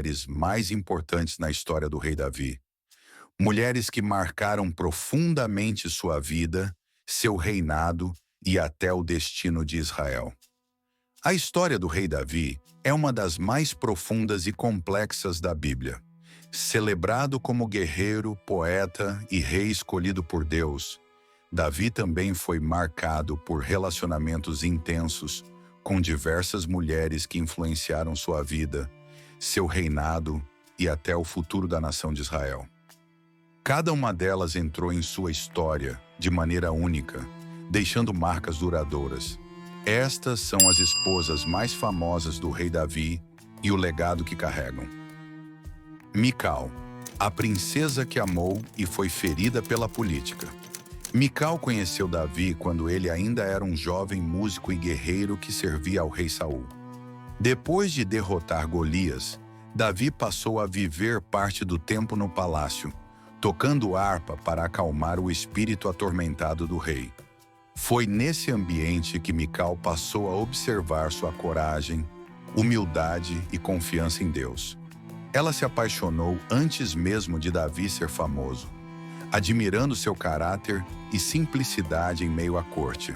mulheres mais importantes na história do rei Davi. Mulheres que marcaram profundamente sua vida, seu reinado e até o destino de Israel. A história do rei Davi é uma das mais profundas e complexas da Bíblia. Celebrado como guerreiro, poeta e rei escolhido por Deus, Davi também foi marcado por relacionamentos intensos com diversas mulheres que influenciaram sua vida, seu reinado e até o futuro da nação de Israel. Cada uma delas entrou em sua história de maneira única, deixando marcas duradouras. Estas são as esposas mais famosas do rei Davi e o legado que carregam. Mical, a princesa que amou e foi ferida pela política. Mical conheceu Davi quando ele ainda era um jovem músico e guerreiro que servia ao rei Saul. Depois de derrotar Golias, Davi passou a viver parte do tempo no palácio, tocando harpa para acalmar o espírito atormentado do rei. Foi nesse ambiente que Mical passou a observar sua coragem, humildade e confiança em Deus. Ela se apaixonou antes mesmo de Davi ser famoso, admirando seu caráter e simplicidade em meio à corte.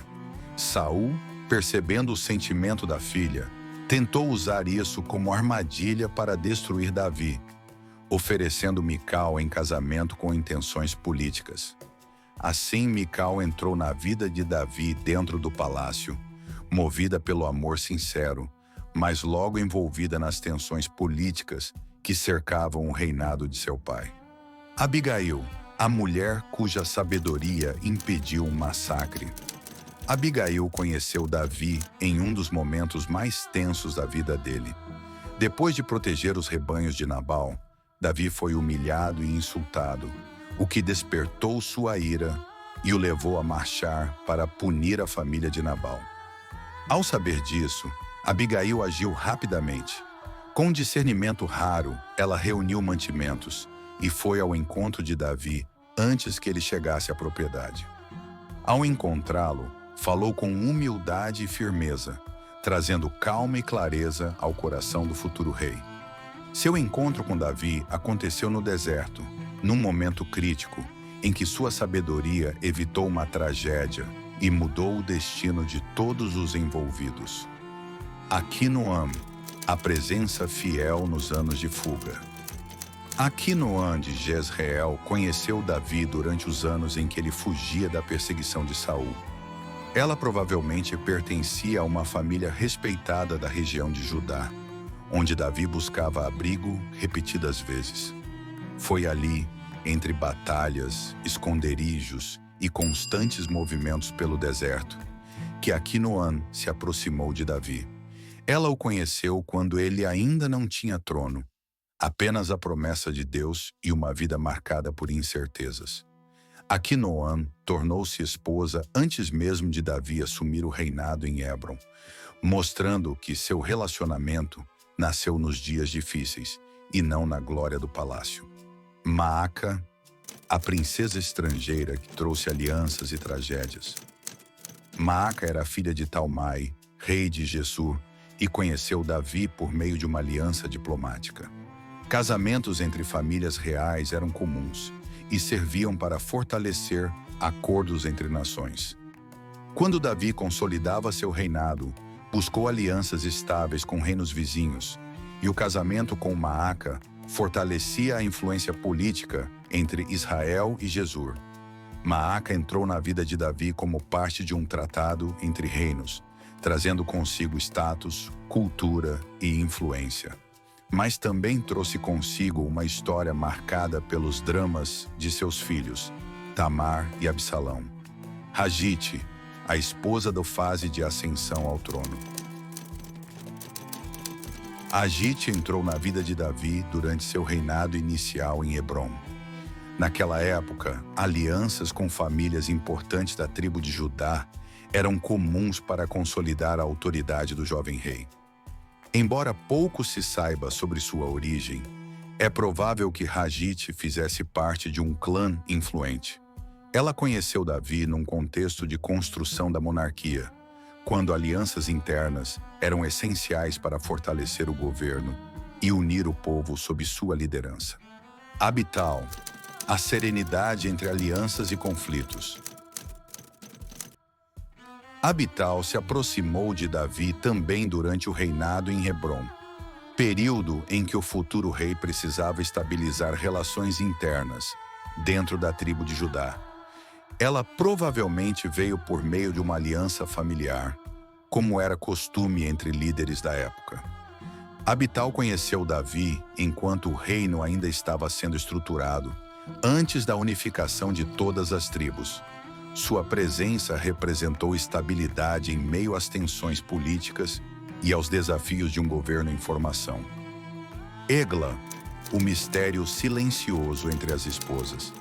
Saul, percebendo o sentimento da filha, tentou usar isso como armadilha para destruir Davi, oferecendo Mical em casamento com intenções políticas. Assim, Mical entrou na vida de Davi dentro do palácio, movida pelo amor sincero, mas logo envolvida nas tensões políticas que cercavam o reinado de seu pai. Abigail, a mulher cuja sabedoria impediu um massacre. Abigail conheceu Davi em um dos momentos mais tensos da vida dele. Depois de proteger os rebanhos de Nabal, Davi foi humilhado e insultado, o que despertou sua ira e o levou a marchar para punir a família de Nabal. Ao saber disso, Abigail agiu rapidamente. Com um discernimento raro, ela reuniu mantimentos e foi ao encontro de Davi antes que ele chegasse à propriedade. Ao encontrá-lo, falou com humildade e firmeza, trazendo calma e clareza ao coração do futuro rei. Seu encontro com Davi aconteceu no deserto, num momento crítico, em que sua sabedoria evitou uma tragédia e mudou o destino de todos os envolvidos. Aquinoam, a presença fiel nos anos de fuga. Aquinoam de Jezreel conheceu Davi durante os anos em que ele fugia da perseguição de Saul. Ela provavelmente pertencia a uma família respeitada da região de Judá, onde Davi buscava abrigo repetidas vezes. Foi ali, entre batalhas, esconderijos e constantes movimentos pelo deserto, que Aquinoam se aproximou de Davi. Ela o conheceu quando ele ainda não tinha trono, apenas a promessa de Deus e uma vida marcada por incertezas. Aquinoam tornou-se esposa antes mesmo de Davi assumir o reinado em Hebron, mostrando que seu relacionamento nasceu nos dias difíceis e não na glória do palácio. Maaca, a princesa estrangeira que trouxe alianças e tragédias. Maaca era filha de Talmai, rei de Gesur, e conheceu Davi por meio de uma aliança diplomática. Casamentos entre famílias reais eram comuns e serviam para fortalecer acordos entre nações. Quando Davi consolidava seu reinado, buscou alianças estáveis com reinos vizinhos, e o casamento com Maaca fortalecia a influência política entre Israel e Gesur. Maaca entrou na vida de Davi como parte de um tratado entre reinos, trazendo consigo status, cultura e influência. Mas também trouxe consigo uma história marcada pelos dramas de seus filhos, Tamar e Absalão. Hagite, a esposa da fase de ascensão ao trono. Hagite entrou na vida de Davi durante seu reinado inicial em Hebrom. Naquela época, alianças com famílias importantes da tribo de Judá eram comuns para consolidar a autoridade do jovem rei. Embora pouco se saiba sobre sua origem, é provável que Hagite fizesse parte de um clã influente. Ela conheceu Davi num contexto de construção da monarquia, quando alianças internas eram essenciais para fortalecer o governo e unir o povo sob sua liderança. Abital, a serenidade entre alianças e conflitos. Abital se aproximou de Davi também durante o reinado em Hebrom, período em que o futuro rei precisava estabilizar relações internas dentro da tribo de Judá. Ela provavelmente veio por meio de uma aliança familiar, como era costume entre líderes da época. Abital conheceu Davi enquanto o reino ainda estava sendo estruturado, antes da unificação de todas as tribos. Sua presença representou estabilidade em meio às tensões políticas e aos desafios de um governo em formação. Egla, o mistério silencioso entre as esposas.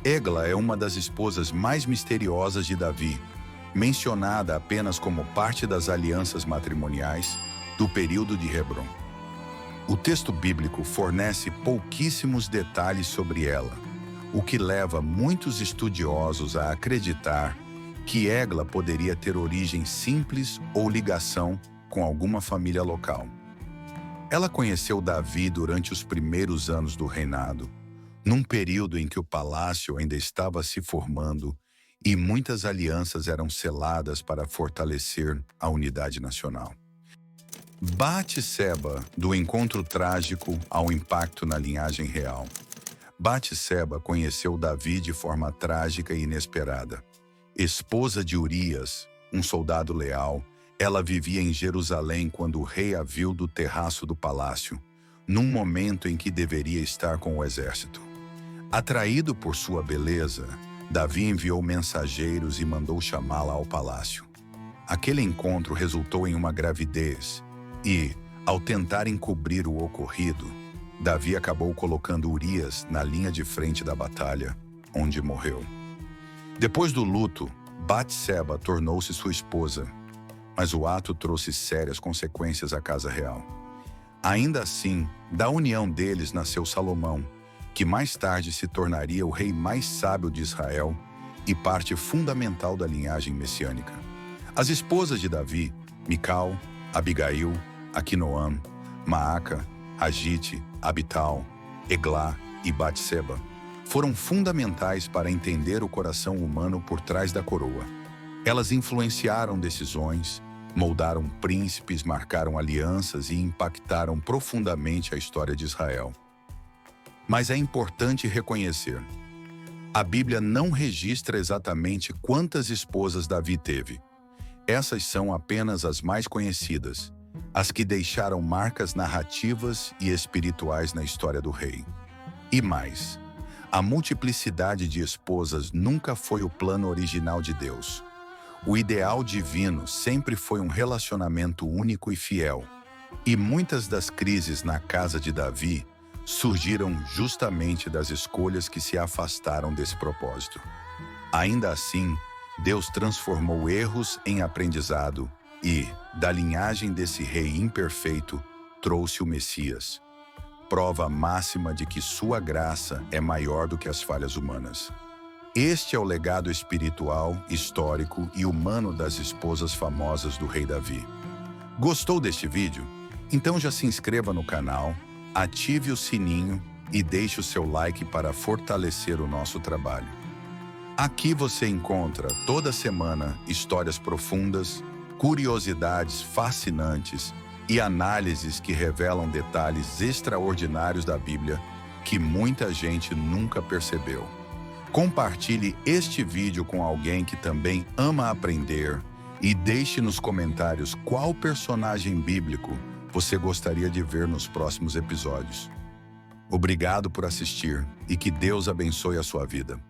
Egla é uma das esposas mais misteriosas de Davi, mencionada apenas como parte das alianças matrimoniais do período de Hebrom. O texto bíblico fornece pouquíssimos detalhes sobre ela, o que leva muitos estudiosos a acreditar que Egla poderia ter origem simples ou ligação com alguma família local. Ela conheceu Davi durante os primeiros anos do reinado, num período em que o palácio ainda estava se formando e muitas alianças eram seladas para fortalecer a unidade nacional. Batseba, do encontro trágico ao impacto na linhagem real. Batseba conheceu Davi de forma trágica e inesperada. Esposa de Urias, um soldado leal, ela vivia em Jerusalém quando o rei a viu do terraço do palácio, num momento em que deveria estar com o exército. Atraído por sua beleza, Davi enviou mensageiros e mandou chamá-la ao palácio. Aquele encontro resultou em uma gravidez e, ao tentar encobrir o ocorrido, Davi acabou colocando Urias na linha de frente da batalha, onde morreu. Depois do luto, Batseba tornou-se sua esposa, mas o ato trouxe sérias consequências à casa real. Ainda assim, da união deles nasceu Salomão, que mais tarde se tornaria o rei mais sábio de Israel e parte fundamental da linhagem messiânica. As esposas de Davi, Mical, Abigail, Aquinoam, Maaca, Agite, Abital, Eglá e Batseba, foram fundamentais para entender o coração humano por trás da coroa. Elas influenciaram decisões, moldaram príncipes, marcaram alianças e impactaram profundamente a história de Israel. Mas é importante reconhecer: a Bíblia não registra exatamente quantas esposas Davi teve. Essas são apenas as mais conhecidas, as que deixaram marcas narrativas e espirituais na história do rei. E mais, a multiplicidade de esposas nunca foi o plano original de Deus. O ideal divino sempre foi um relacionamento único e fiel, e muitas das crises na casa de Davi surgiram justamente das escolhas que se afastaram desse propósito. Ainda assim, Deus transformou erros em aprendizado e, da linhagem desse rei imperfeito, trouxe o Messias, prova máxima de que sua graça é maior do que as falhas humanas. Este é o legado espiritual, histórico e humano das esposas famosas do rei Davi. Gostou deste vídeo? Então já se inscreva no canal, ative o sininho e deixe o seu like para fortalecer o nosso trabalho. Aqui você encontra toda semana histórias profundas, curiosidades fascinantes e análises que revelam detalhes extraordinários da Bíblia que muita gente nunca percebeu. Compartilhe este vídeo com alguém que também ama aprender e deixe nos comentários qual personagem bíblico você gostaria de ver nos próximos episódios. Obrigado por assistir e que Deus abençoe a sua vida.